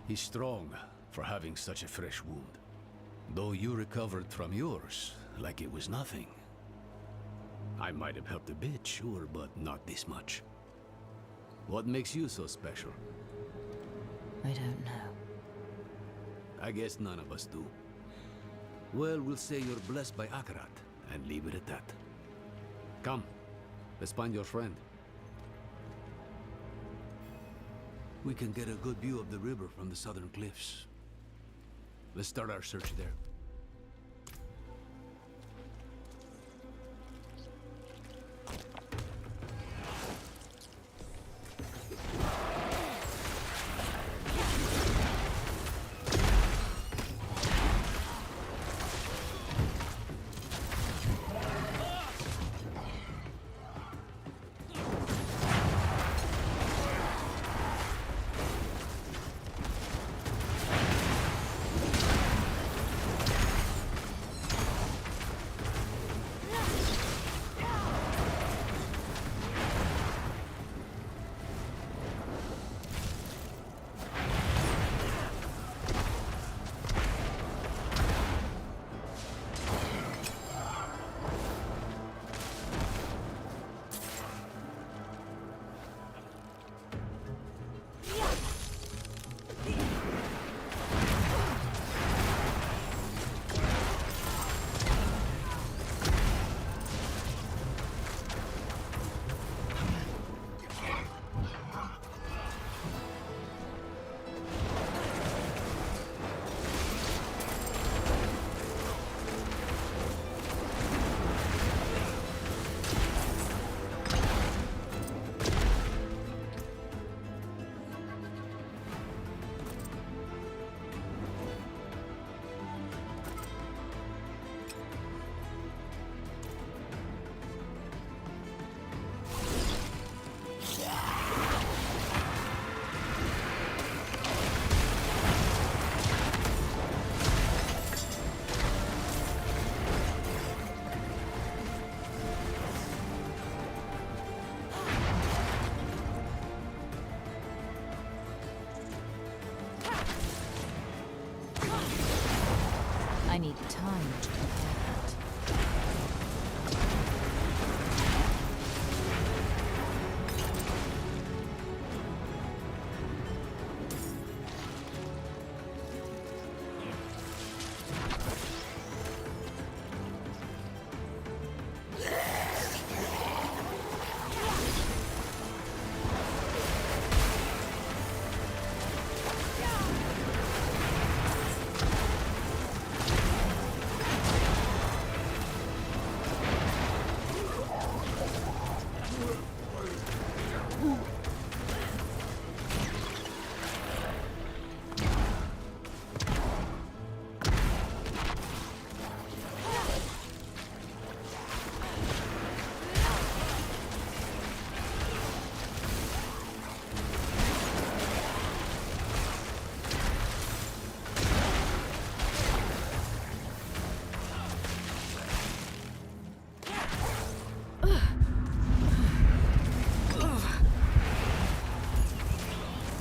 He's strong for having such a fresh wound. Though you recovered from yours like it was nothing. I might have helped a bit, sure, but not this much. What makes you so special? I don't know. I guess none of us do. Well, we'll say you're blessed by Akarat, and leave it at that. Come, let's find your friend. We can get a good view of the river from the southern cliffs. Let's start our search there. I need time to prepare that.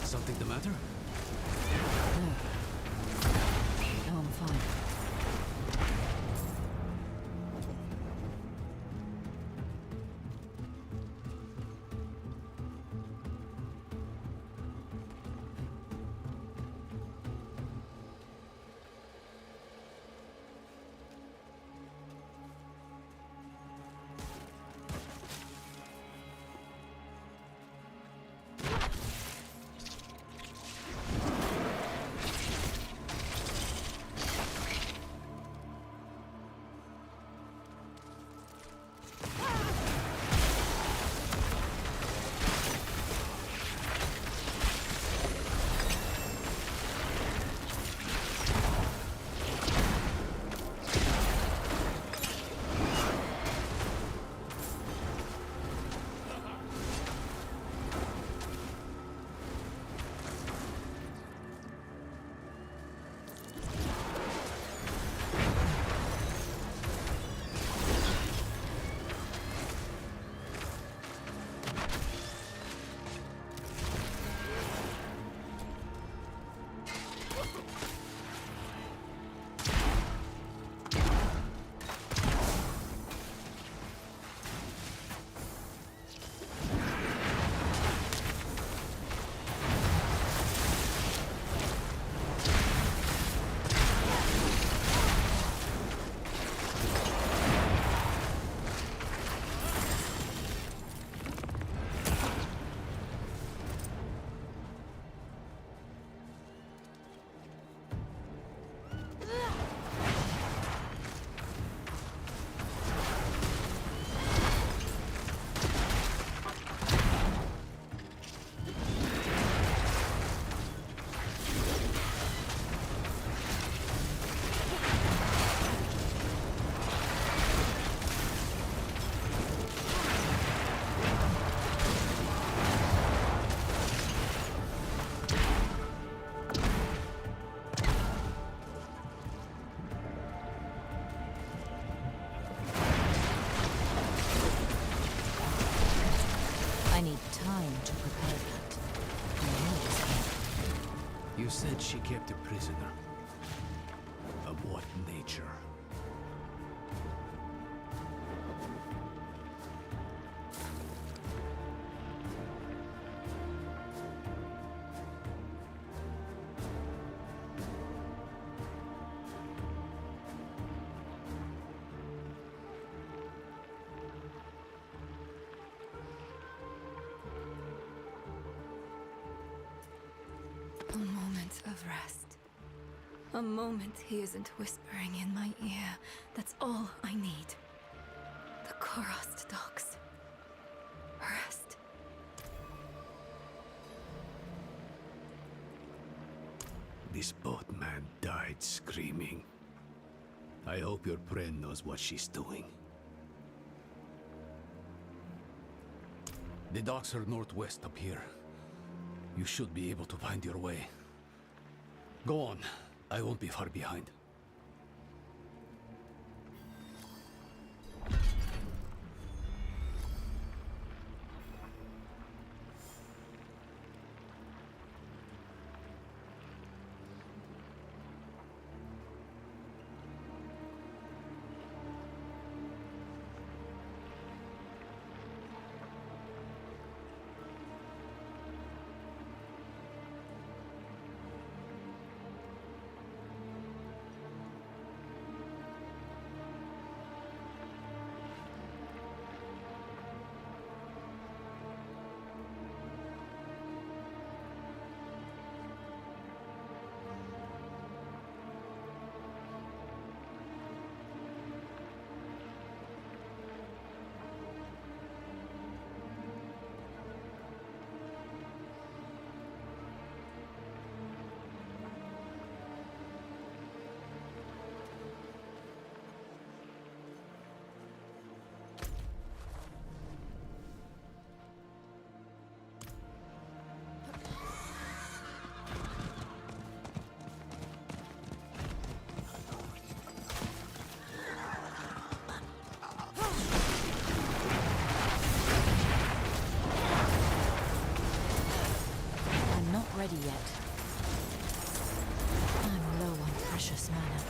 Something the matter? No. No, I'm fine. You said she kept a prisoner. Of what nature? A moment of rest. A moment he isn't whispering in my ear. That's all I need. The Korost docks. Rest. This boatman died screaming. I hope your friend knows what she's doing. The docks are northwest up here. You should be able to find your way. Go on. I won't be far behind. Ready yet. I'm low on precious mana.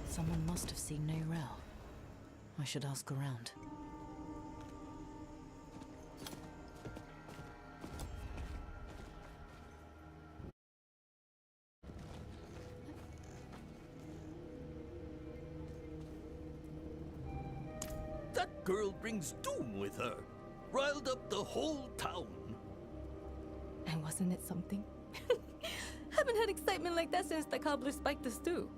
Someone must have seen Neyrel. I should ask around. That girl brings doom with her. Riled up the whole town. And wasn't it something? Haven't had excitement like that since the cobbler spiked the stew.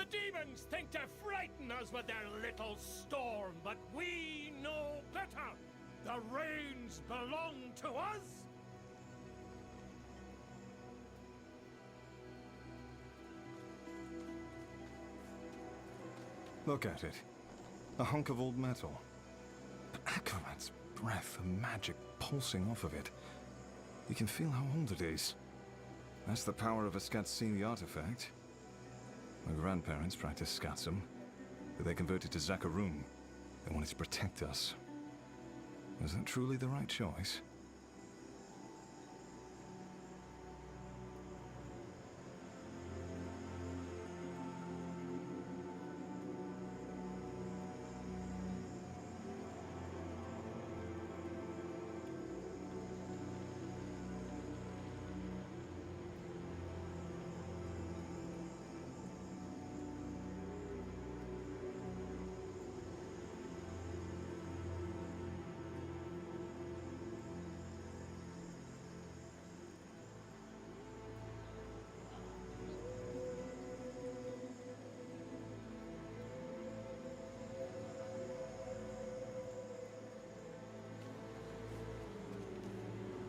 The demons think to frighten us with their little storm, but we know better. The reins belong to us. Look at it. A hunk of old metal. But Akarat's breath and magic pulsing off of it. You can feel how old it is. That's the power of a Skatsini artifact. My grandparents practiced Skatsum, but they converted to Zakarum. They wanted to protect us. Was that truly the right choice?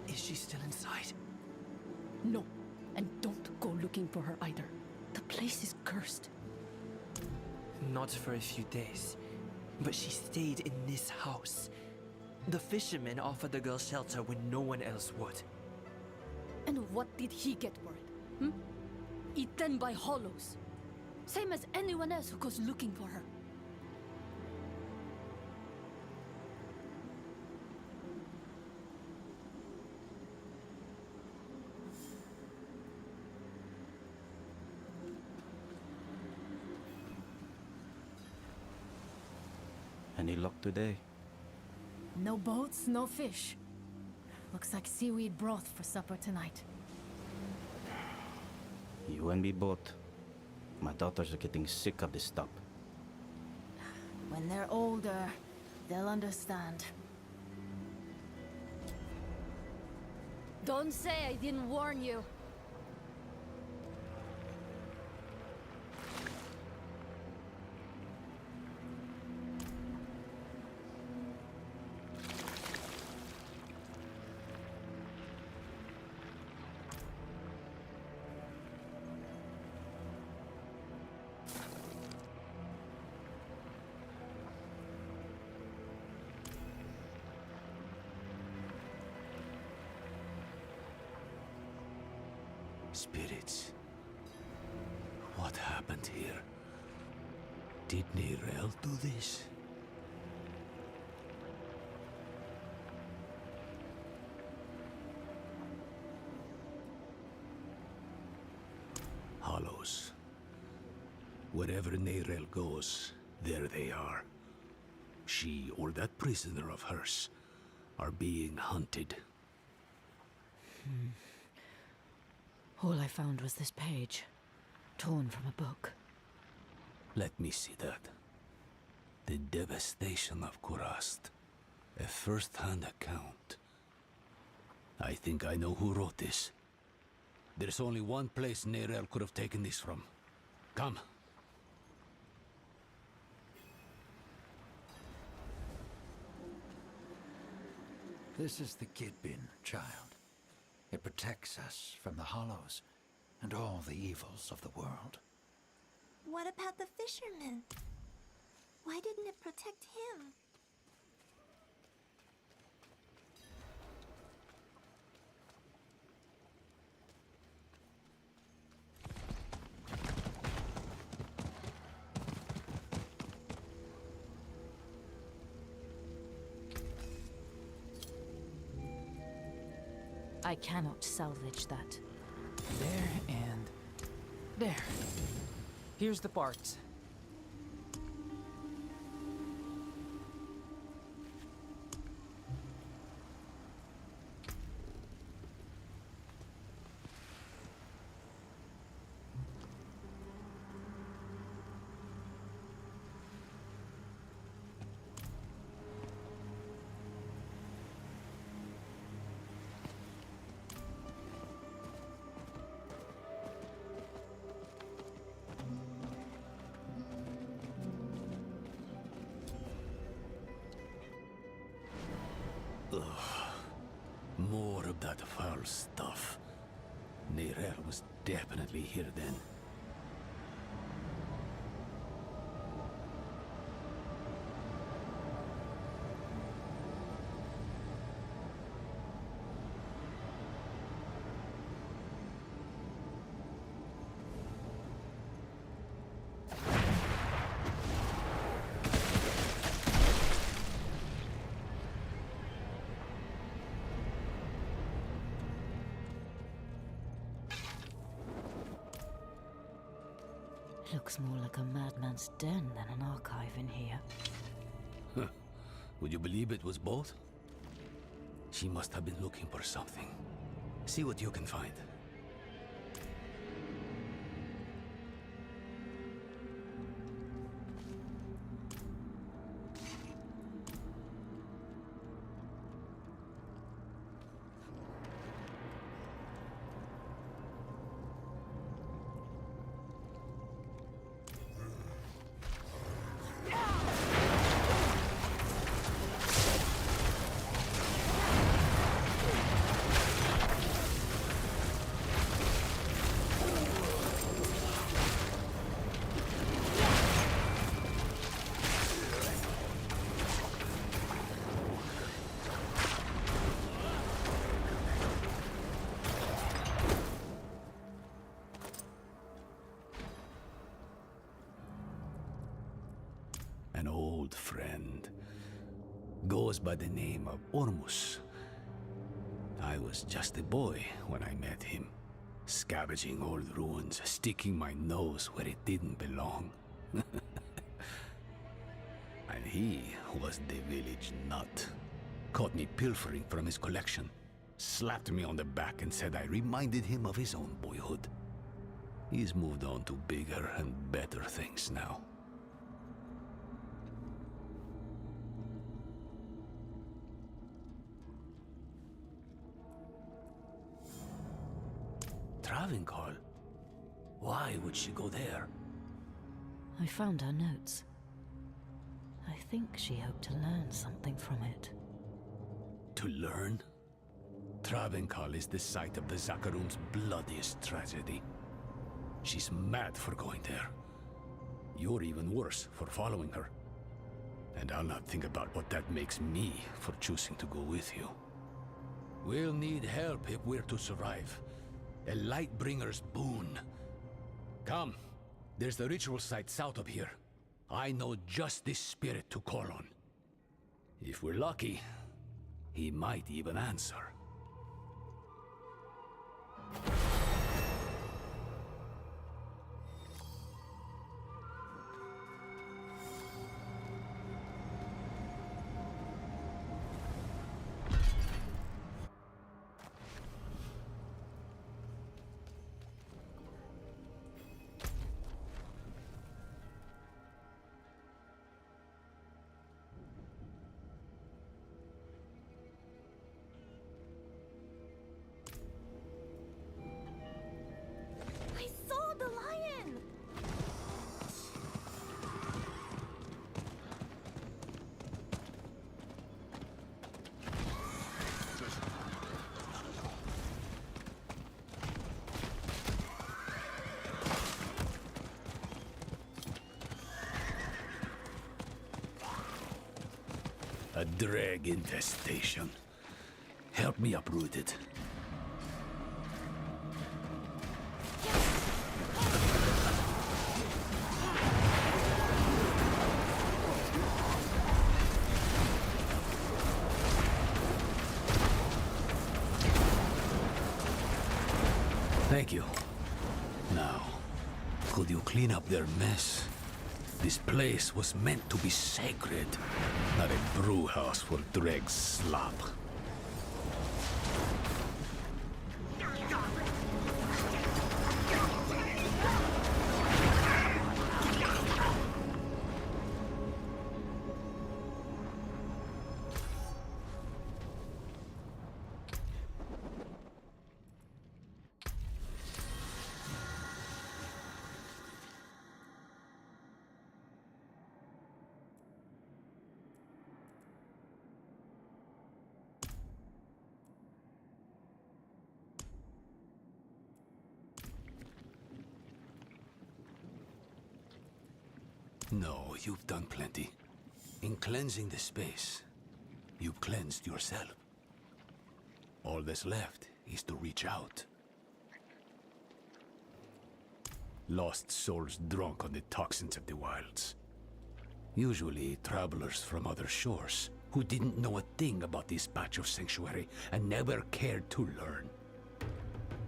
Is she still inside? No, and don't go looking for her either. The place is cursed. Not for a few days, but she stayed in this house. The fisherman offered the girl shelter when no one else would. And what did he get for it? Eaten by hollows. Same as anyone else who goes looking for her. Any luck today? No boats, no fish. Looks like seaweed broth for supper tonight. You and me both. My daughters are getting sick of this stuff. When they're older, they'll understand. Don't say I didn't warn you. Spirits. What happened here? Did Neyrelle do this? Hollows. Wherever Neyrelle goes, there they are. She or that prisoner of hers are being hunted. All I found was this page, torn from a book. Let me see that. The devastation of Kurast. A first-hand account. I think I know who wrote this. There's only one place Neyrelle could have taken this from. Come. This is the Kidbin, child. It protects us from the Hollows and all the evils of the world. What about the fisherman? Why didn't it protect him? I cannot salvage that. There and there. Here's the parts. More of that foul stuff. Neyrelle was definitely here then. Looks more like a madman's den than an archive in here. Huh. Would you believe it was both? She must have been looking for something. See what you can find. An old friend. Goes by the name of Ormus. I was just a boy when I met him. Scavenging old ruins, sticking my nose where it didn't belong. And he was the village nut. Caught me pilfering from his collection. Slapped me on the back and said I reminded him of his own boyhood. He's moved on to bigger and better things now. Travincal? Why would she go there? I found her notes. I think she hoped to learn something from it. To learn? Travincal is the site of the Zakarum's bloodiest tragedy. She's mad for going there. You're even worse for following her. And I'll not think about what that makes me for choosing to go with you. We'll need help if we're to survive. A Lightbringer's boon. Come, there's the ritual site south of here. I know just this spirit to call on. If we're lucky, he might even answer. I saw the lion! A drag infestation. Help me uproot it. Thank you. Now, could you clean up their mess? This place was meant to be sacred, not a brew house for dregs slop. No, you've done plenty. In cleansing the space, you've cleansed yourself. All that's left is to reach out. Lost souls drunk on the toxins of the wilds. Usually travelers from other shores who didn't know a thing about this patch of sanctuary and never cared to learn.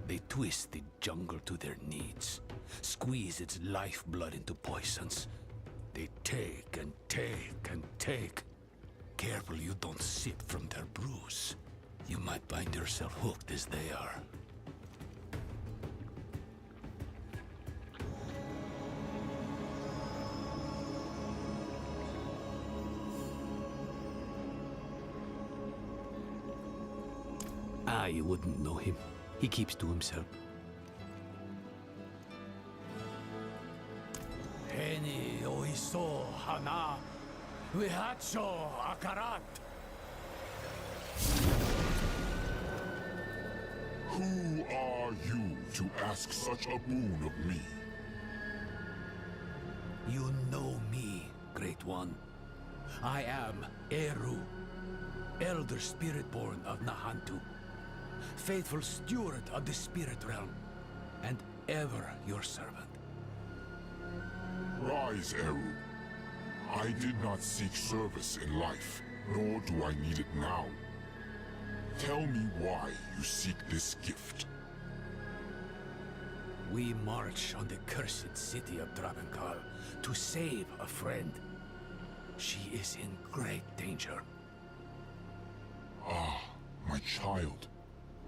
They twist the jungle to their needs, squeeze its lifeblood into poisons. They take and take and take. Careful you don't sip from their brews. You might find yourself hooked as they are. I wouldn't know him. He keeps to himself. Heni oiso hana vihacho akarat. Who are you to ask such a boon of me? You know me, Great One. I am Eru, Elder Spirit-born of Nahantu, faithful steward of the Spirit Realm, and ever your servant. Rise, Eru. I did not seek service in life, nor do I need it now. Tell me why you seek this gift. We march on the cursed city of Dravenkal to save a friend. She is in great danger. Ah, my child.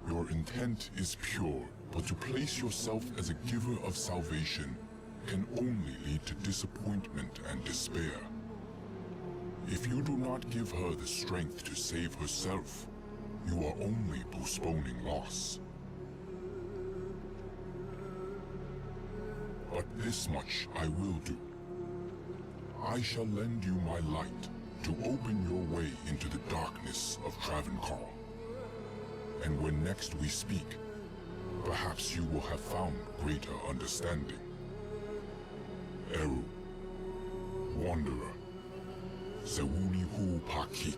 Your intent is pure, but to place yourself as a giver of salvation can only lead to disappointment and despair. If you do not give her the strength to save herself, you are only postponing loss. But this much I will do. I shall lend you my light to open your way into the darkness of Travancore. And when next we speak, perhaps you will have found greater understanding. Eru, Wanderer, Zewuni Hu Pakik.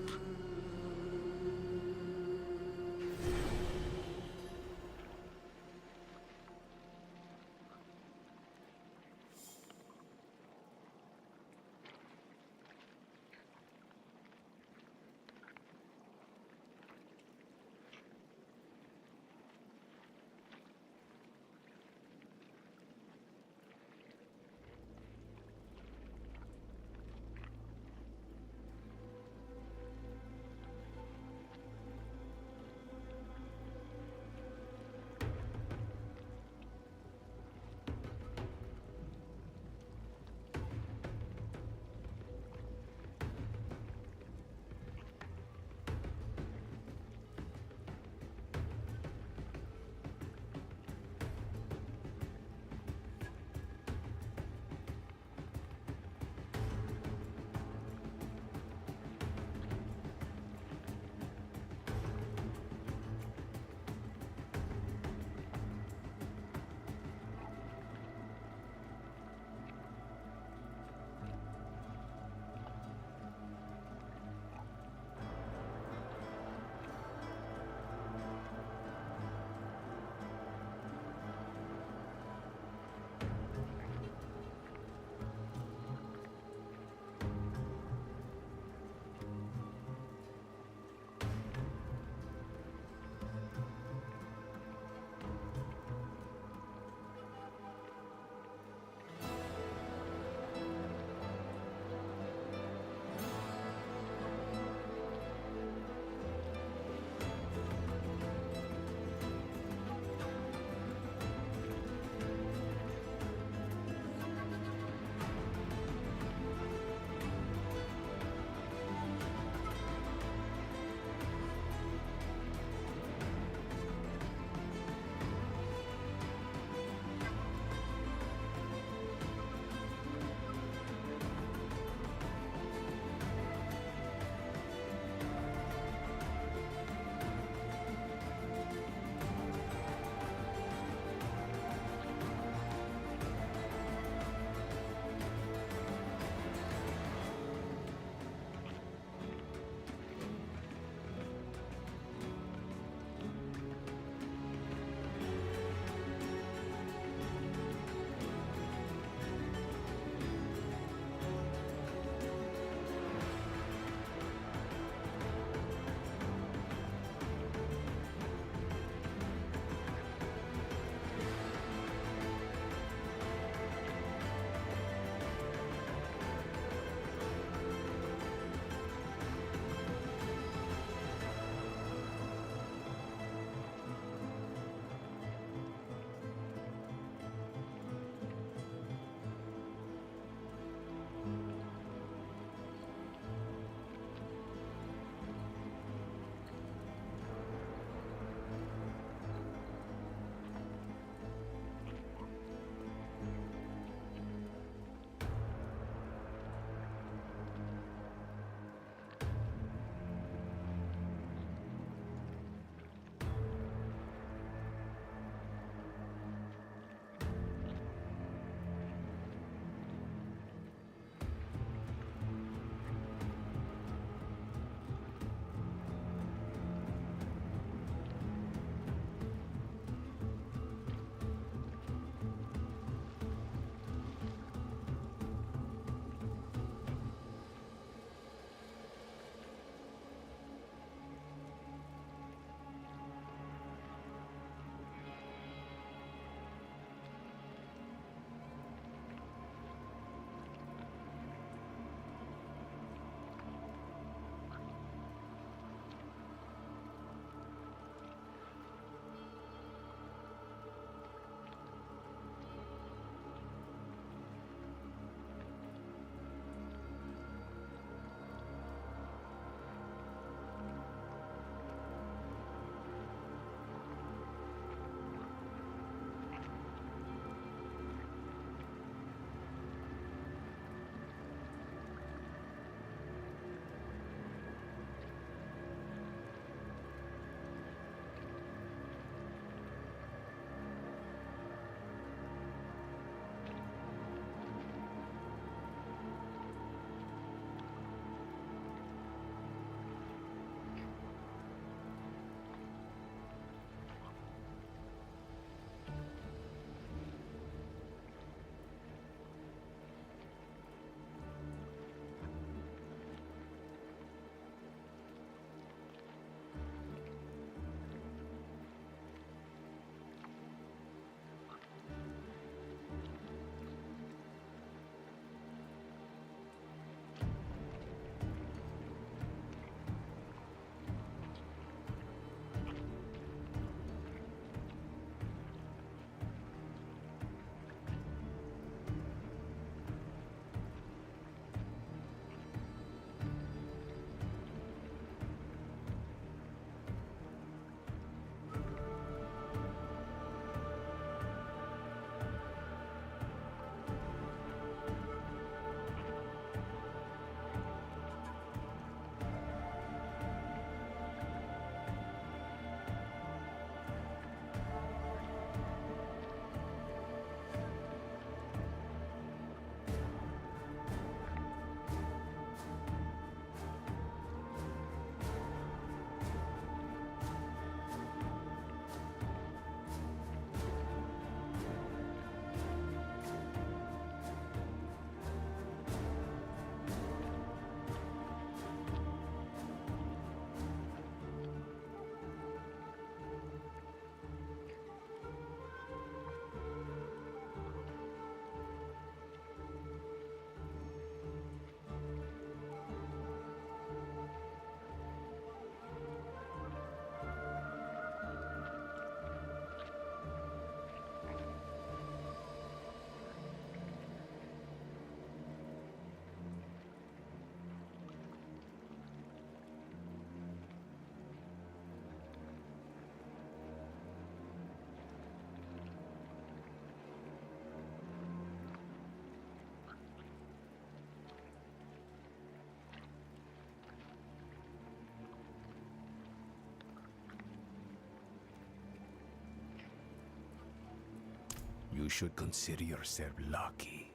should consider yourself lucky.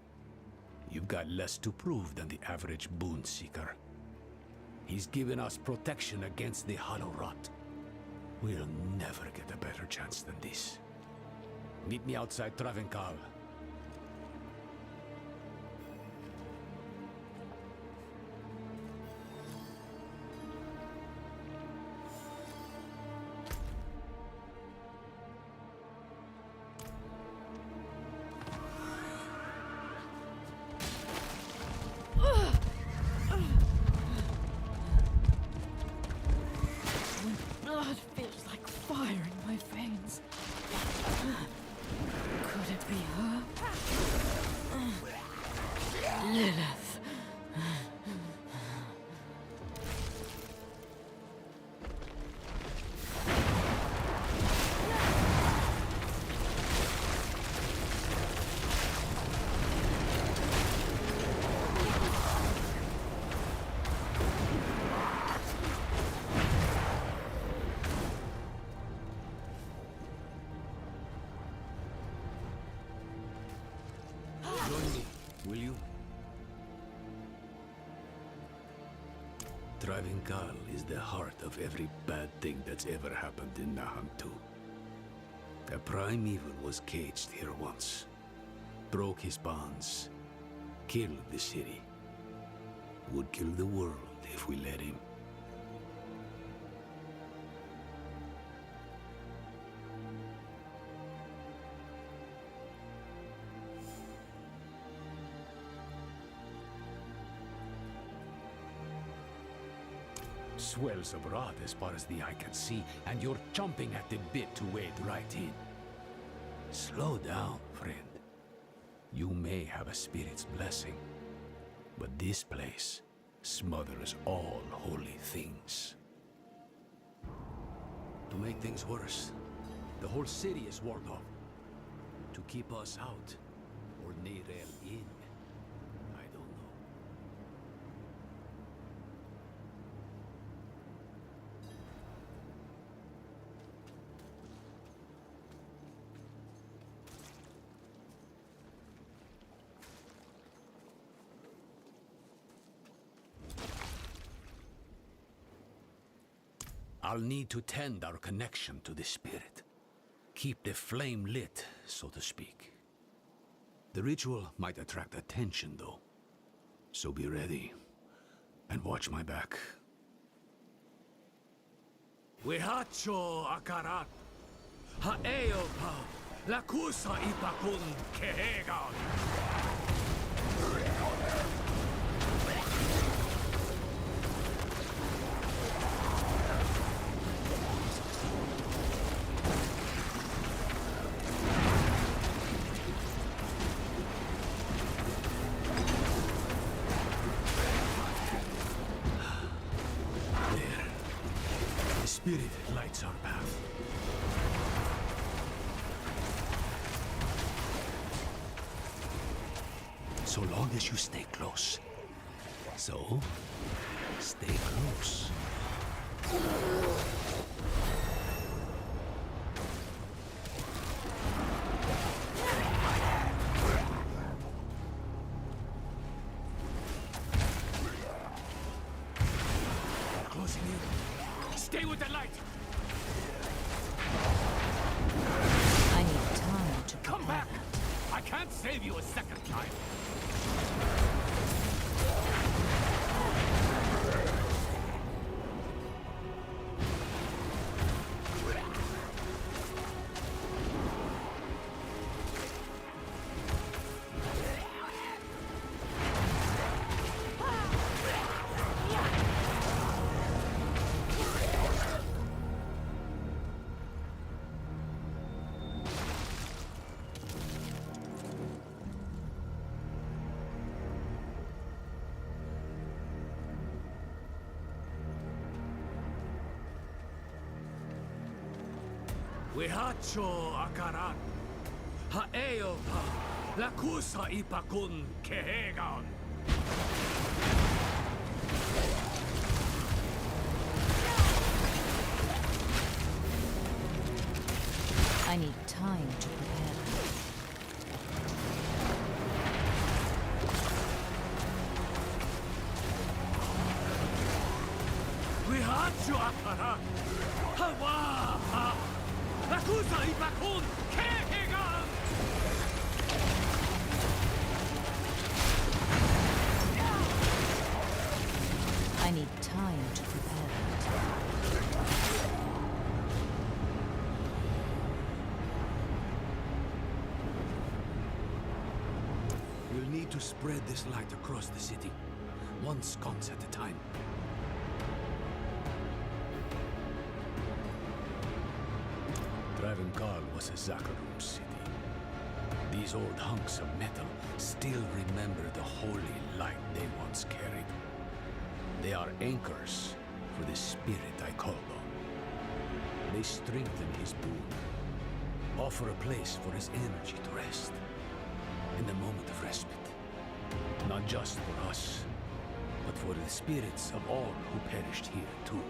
You've got less to prove than the average boon seeker. He's given us protection against the hollow rot. We'll never get a better chance than this. Meet me outside Travenkal. Blood feels like fire in my veins. Could it be her? Lilith. Join me, will you? Travenkal is the heart of every bad thing that's ever happened in Nahant 2. A primeval was caged here once, broke his bonds, killed the city. Would kill the world if we let him. Swells abroad as far as the eye can see, and you're chomping at the bit to wade right in. Slow down, friend. You may have a spirit's blessing, but this place smothers all holy things. To make things worse, the whole city is walled off. To keep us out, or Neirel in, I don't know. I'll need to tend our connection to the spirit. Keep the flame lit, so to speak. The ritual might attract attention, though. So be ready, and watch my back. Wihacho akarat, haeopa, lakusa ipakun kehegan. Spirit lights our path. So long as you stay close. So, stay close. They're closing in. Stay with the light! I need time to Come prepare. back! I can't save you a second time! Wihacho akaran, haeopa, lakusa ipakun kehegan. I need time to prepare. Juapara! Hawa! Akusa Ibakun! Kehigan! I need time to prepare that. We'll need to spread this light across the city, one sconce at a time. Travancore was a Zakharum city. These old hunks of metal still remember the holy light they once carried. They are anchors for the spirit I call them. They strengthen his boon, offer a place for his energy to rest, in the moment of respite. Not just for us, but for the spirits of all who perished here too.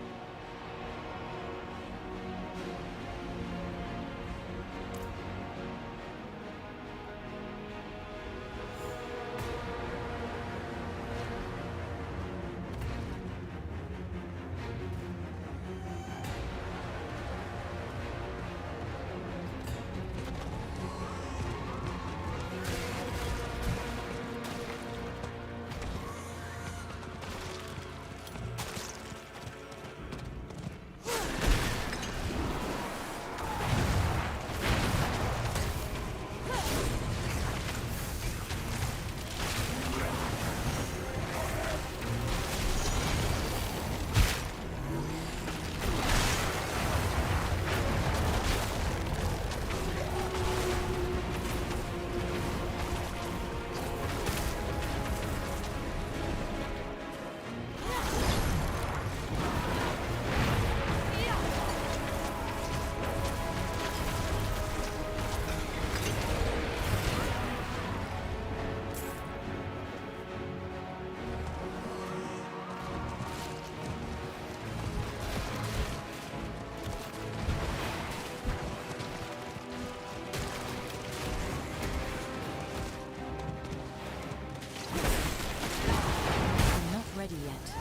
Ready yet.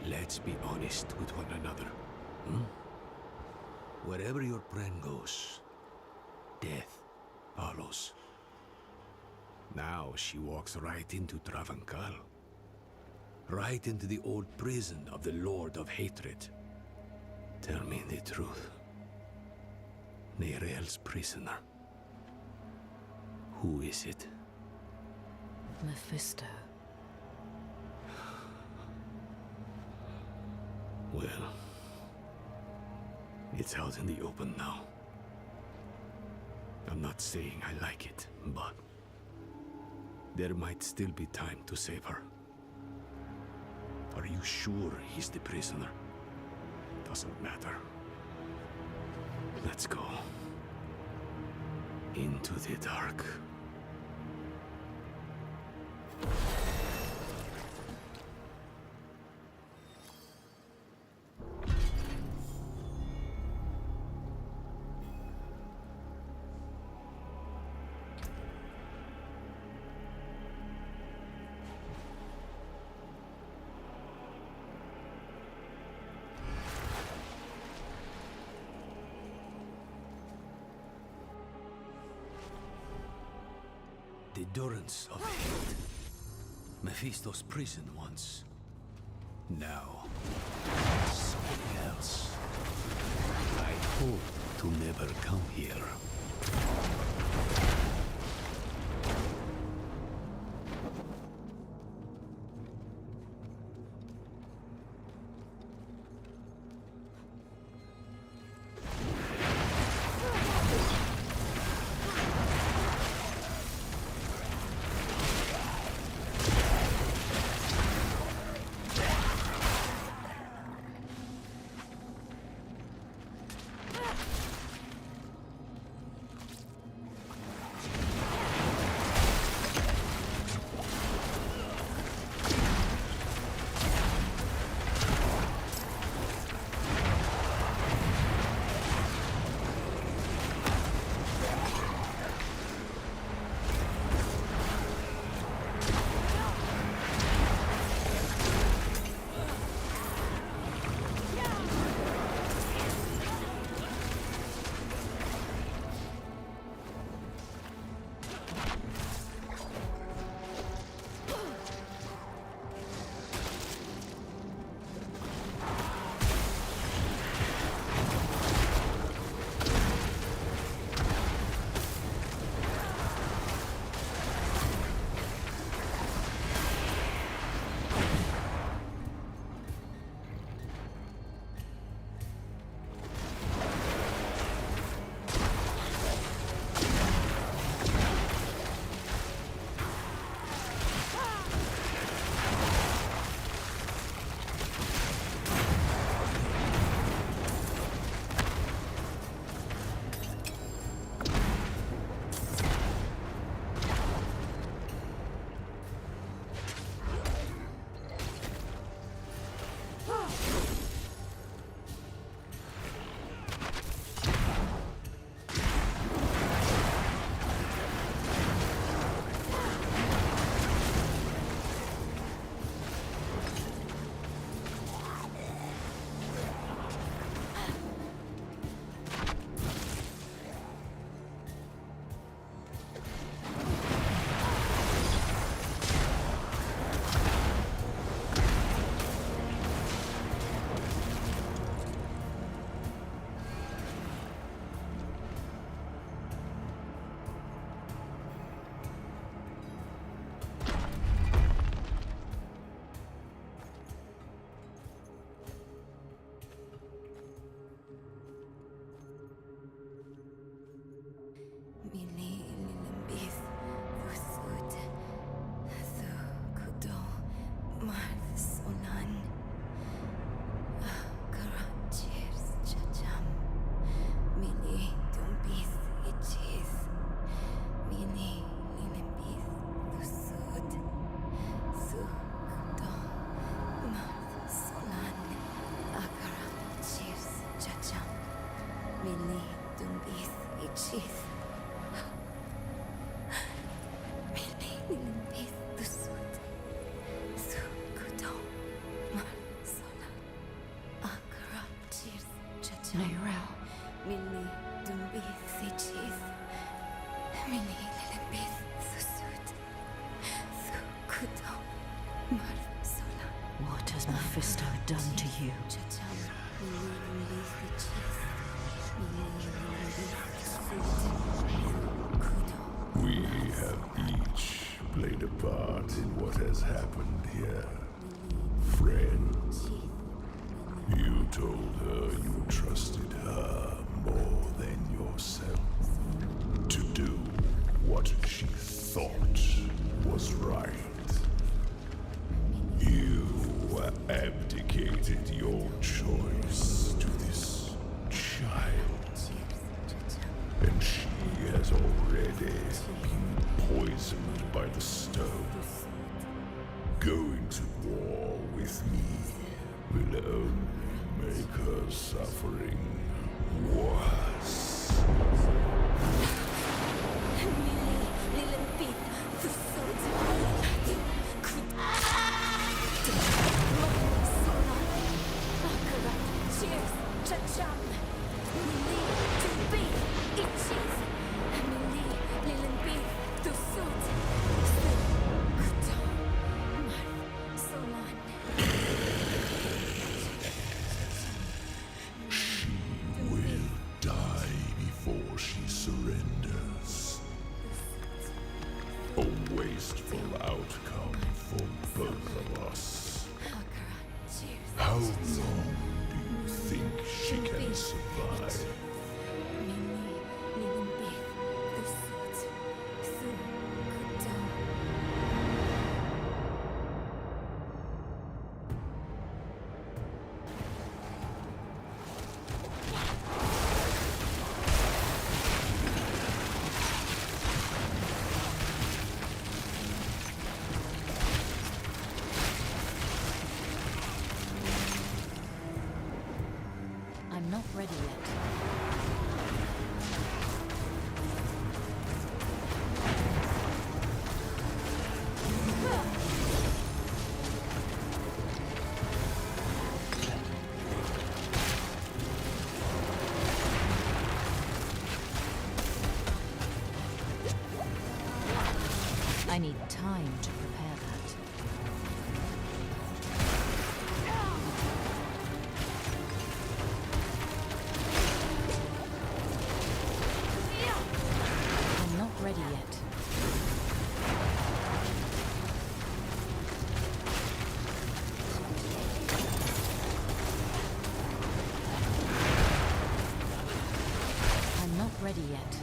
Let's be honest with one another. Wherever your friend goes, death follows. Now she walks right into Travancore. Right into the old prison of the Lord of Hatred. Tell me the truth. Neirel's prisoner. Who is it? Mephisto. Well, it's out in the open now. I'm not saying I like it, but there might still be time to save her. Are you sure he's the prisoner? Doesn't matter. Let's go. Into the dark. the durance of hate. Mephisto's prison once. Now, something else. I hope to never come here. What has Mephisto done to you? We have each played a part in what has happened here. Friend, you told her you trusted her more than yourself to do what she thought was right. You abdicated your choice to this child, and she has already been poisoned by the stone. Going to war with me will only make her suffering worse. die before she surrenders. A wasteful outcome for both of us. How long do you think she can survive? I'm not ready yet. I need time to prepare that. I'm not ready yet. I'm not ready yet.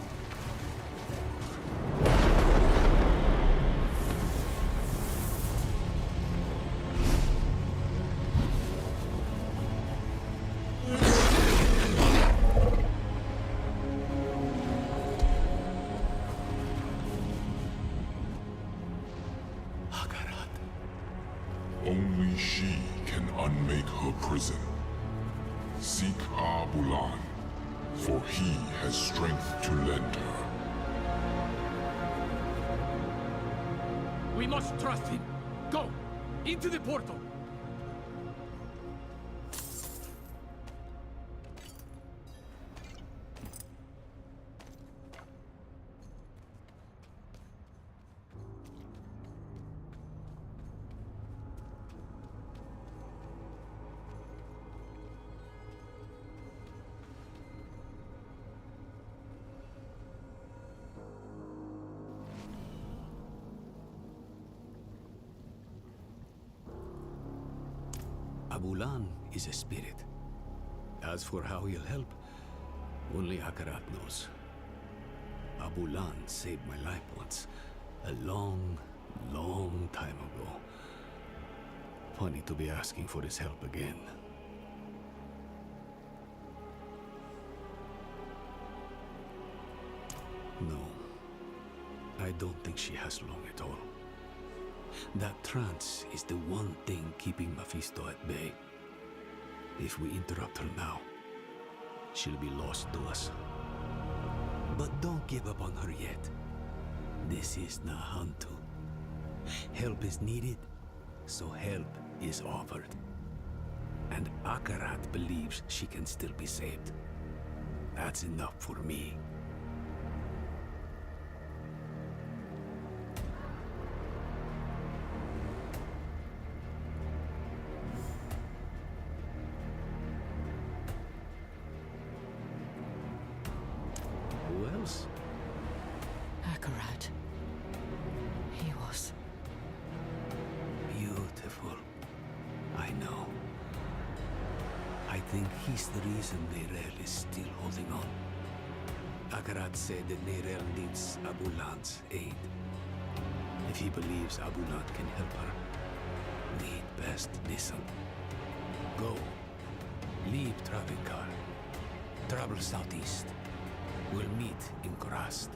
Only she can unmake her prison. Seek Abulan, for he has strength to lend her. We must trust him. Go! Into the portal! Abulan is a spirit. As for how he'll help, only Akarat knows. Abulan saved my life once, a long, long time ago. Funny to be asking for his help again. No, I don't think she has long at all. That trance is the one thing keeping Mephisto at bay. If we interrupt her now, she'll be lost to us. But don't give up on her yet. This is Nahantu. Help is needed, so help is offered. And Akarat believes she can still be saved. That's enough for me. Who else? Akarat. He was beautiful. I know. I think he's the reason Neyrel is still holding on. Akarat said that Neyrel needs Abulan's aid. If he believes Abulan can help her, we'd best listen. Go. Leave Travenkar. Travel southeast. We'll meet in Korast.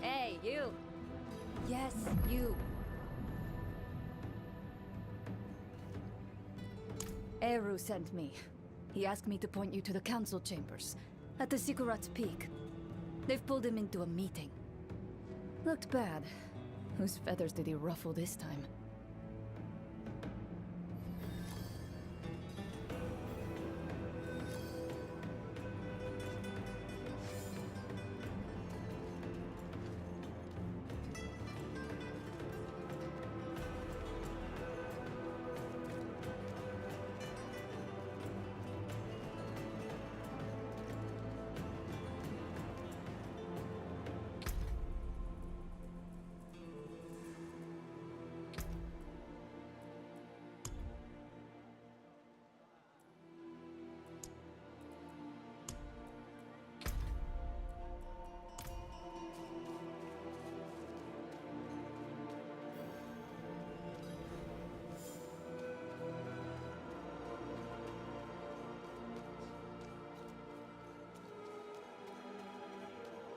Hey, you! Yes, you. Eru sent me. He asked me to point you to the council chambers, at the Sikurat's Peak. They've pulled him into a meeting. Looked bad. Whose feathers did he ruffle this time?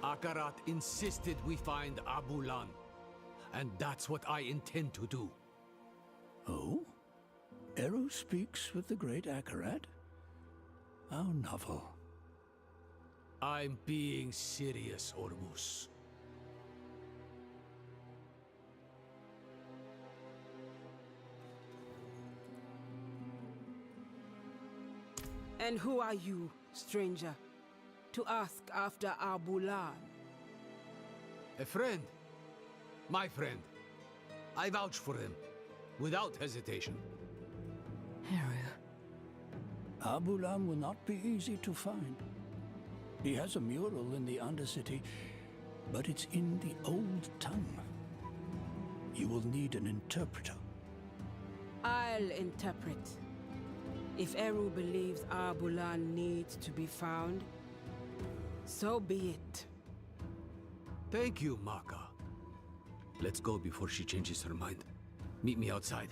Akarat insisted we find Abulan, and that's what I intend to do. Oh? Eru speaks with the great Akarat? How novel. I'm being serious, Ormus. And who are you, stranger, to ask after Abulan? A friend. My friend. I vouch for him, without hesitation. Eru. Abulan will not be easy to find. He has a mural in the Undercity, but it's in the old tongue. You will need an interpreter. I'll interpret. If Eru believes Abulan needs to be found, so be it. Thank you, Maka. Let's go before she changes her mind. Meet me outside.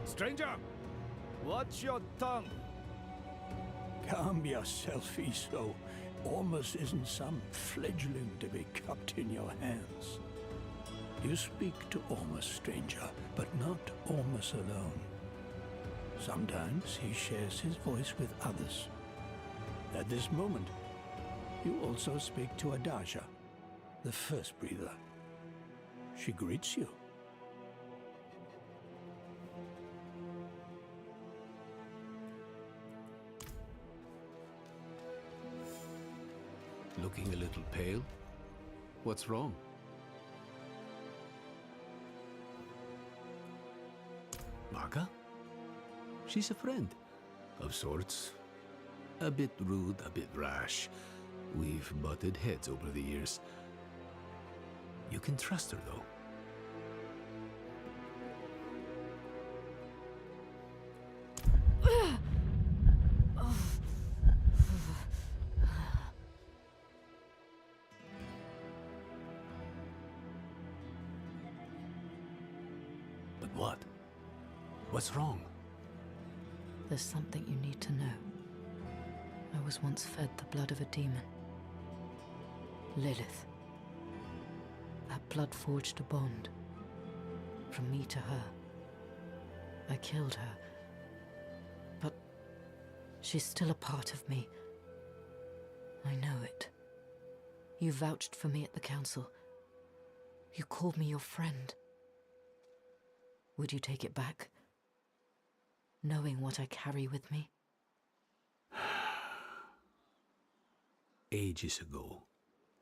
Stranger, watch your tongue. Calm yourself, Iso. Ormus isn't some fledgling to be cupped in your hands. You speak to Ormus, stranger, but not Ormus alone. Sometimes he shares his voice with others. At this moment, you also speak to Adaja, the first breather. She greets you. Looking a little pale? What's wrong? Maka? She's a friend. Of sorts. A bit rude, a bit rash. We've butted heads over the years. You can trust her, though. But what? What's wrong? There's something you need to know. I was once fed the blood of a demon. Lilith. That blood forged a bond. From me to her. I killed her. But she's still a part of me. I know it. You vouched for me at the council. You called me your friend. Would you take it back? Knowing what I carry with me? Ages ago,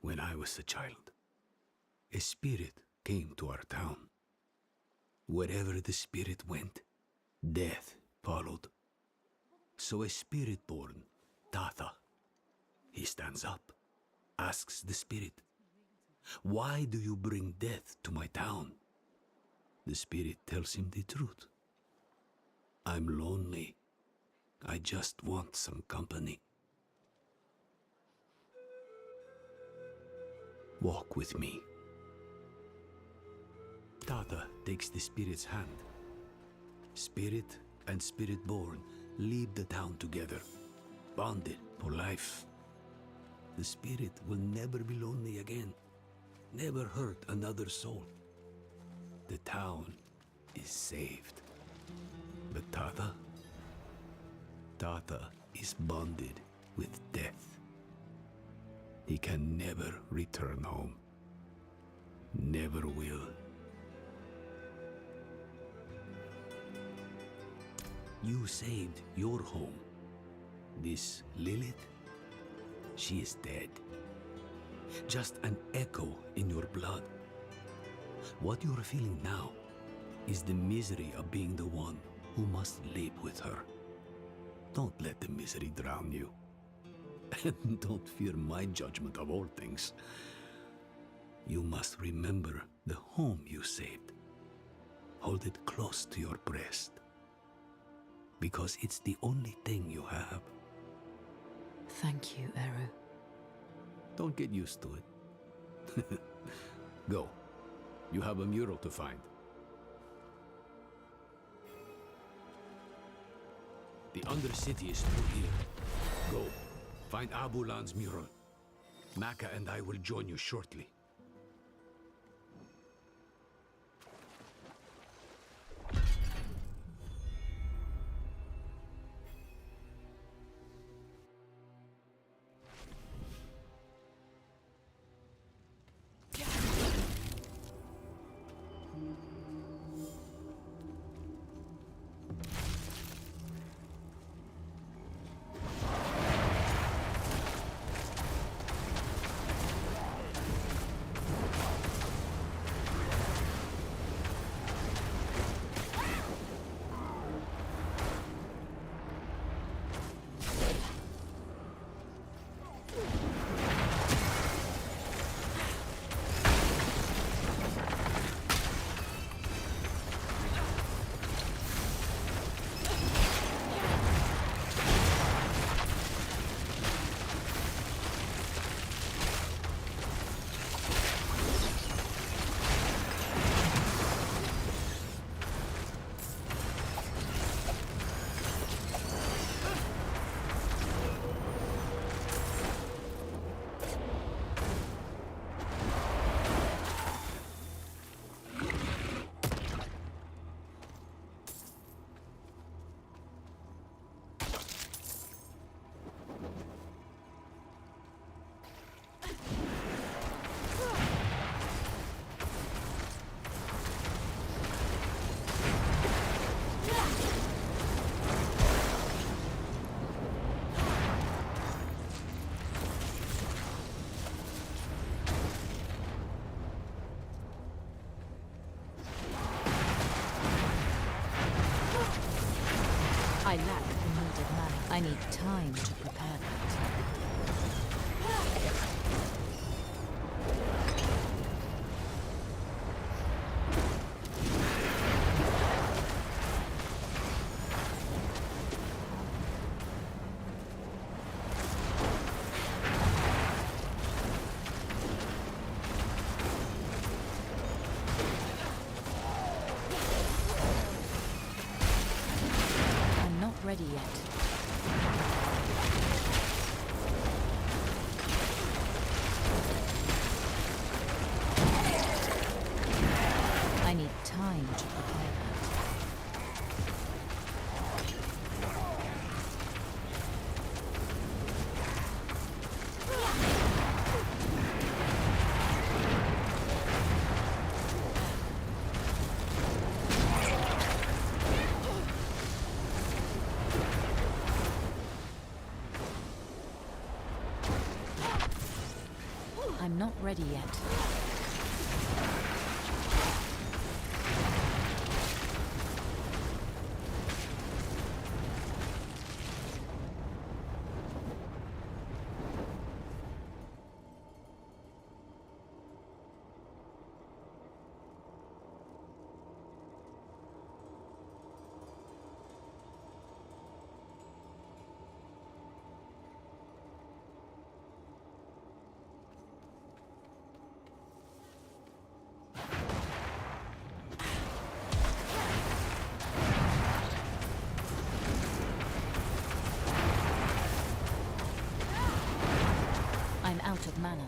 when I was a child, a spirit came to our town. Wherever the spirit went, death followed. So a spirit born, Tatha, he stands up, asks the spirit, Why do you bring death to my town? The spirit tells him the truth. I'm lonely. I just want some company. Walk with me. Tata takes the spirit's hand. Spirit and spirit-born leave the town together, bonded for life. The spirit will never be lonely again, never hurt another soul. The town is saved. But Tata is bonded with death. He can never return home. Never will. You saved your home. This Lilith, she is dead. Just an echo in your blood. What you are feeling now is the misery of being the one who must live with her. Don't let the misery drown you. And don't fear my judgment of all things. You must remember the home you saved. Hold it close to your breast. Because it's the only thing you have. Thank you, Eru. Don't get used to it. Go. You have a mural to find. The Undercity is through here. Go. Find Abulan's mural. Maka and I will join you shortly. I lack the needed money. I need time to prepare that. Ready yet. I need time to prepare that. I'm not ready yet. out of mana.